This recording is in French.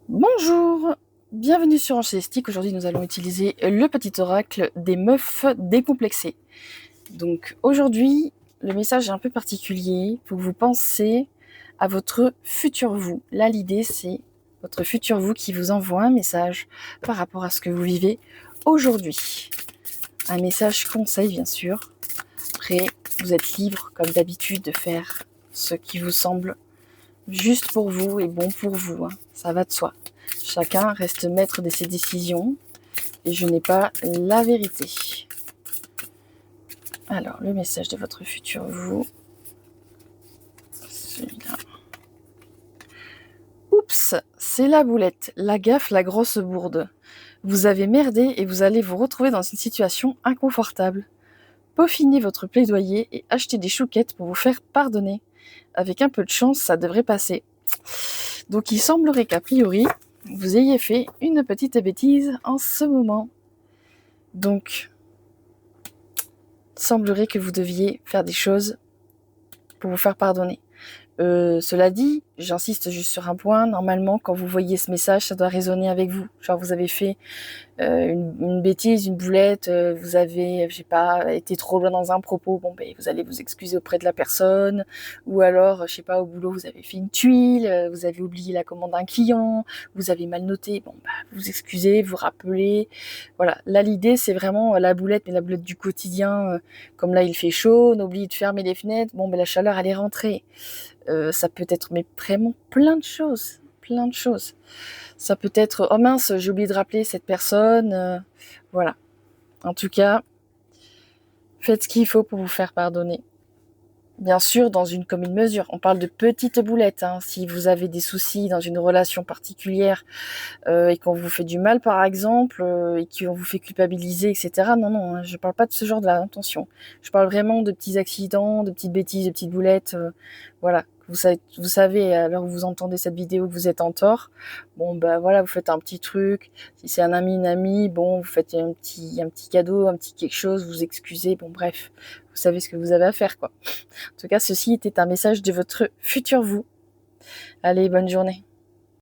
Bonjour, bienvenue sur Angelistique. Aujourd'hui, nous allons utiliser le petit oracle des meufs décomplexées. Donc aujourd'hui, le message est un peu particulier. Il faut que vous pensiez à votre futur vous. Là, l'idée, c'est votre futur vous qui vous envoie un message par rapport à ce que vous vivez aujourd'hui. Un message conseil, bien sûr. Après, vous êtes libre, comme d'habitude, de faire ce qui vous semble juste pour vous et bon pour vous. Ça va de soi. Chacun reste maître de ses décisions et je n'ai pas la vérité. Alors, le message de votre futur vous. Celui-là. Oups, c'est la boulette, la gaffe, la grosse bourde. Vous avez merdé et vous allez vous retrouver dans une situation inconfortable. Peaufinez votre plaidoyer et achetez des chouquettes pour vous faire pardonner. Avec un peu de chance, ça devrait passer. Donc il semblerait qu'a priori, vous ayez fait une petite bêtise en ce moment. Donc, il semblerait que vous deviez faire des choses pour vous faire pardonner. Cela dit, j'insiste juste sur un point, normalement quand vous voyez ce message, ça doit résonner avec vous. Genre vous avez fait une bêtise, une boulette, vous avez, je sais pas, été trop loin dans un propos, bon ben vous allez vous excuser auprès de la personne, ou alors, je sais pas, au boulot vous avez fait une tuile, vous avez oublié la commande d'un client, vous avez mal noté, bon bah vous excusez, vous rappelez, voilà. Là l'idée c'est vraiment la boulette, mais la boulette du quotidien, comme là il fait chaud, on oublie de fermer les fenêtres, bon ben la chaleur elle est rentrée. Ça peut être mais vraiment plein de choses, plein de choses. Ça peut être oh mince, j'ai oublié de rappeler cette personne, voilà. En tout cas, faites ce qu'il faut pour vous faire pardonner. Bien sûr, dans une commune mesure. On parle de petites boulettes. Si vous avez des soucis dans une relation particulière et qu'on vous fait du mal, par exemple, et qu'on vous fait culpabiliser, etc. Non, non, je ne parle pas de ce genre d'intention. Je parle vraiment de petits accidents, de petites bêtises, de petites boulettes. Voilà. Vous savez, à l'heure où vous entendez cette vidéo, que vous êtes en tort. Bon, ben voilà, vous faites un petit truc. Si c'est un ami, une amie, bon, vous faites un petit cadeau, un petit quelque chose, vous excusez. Bon, bref, vous savez ce que vous avez à faire, quoi. En tout cas, ceci était un message de votre futur vous. Allez, bonne journée.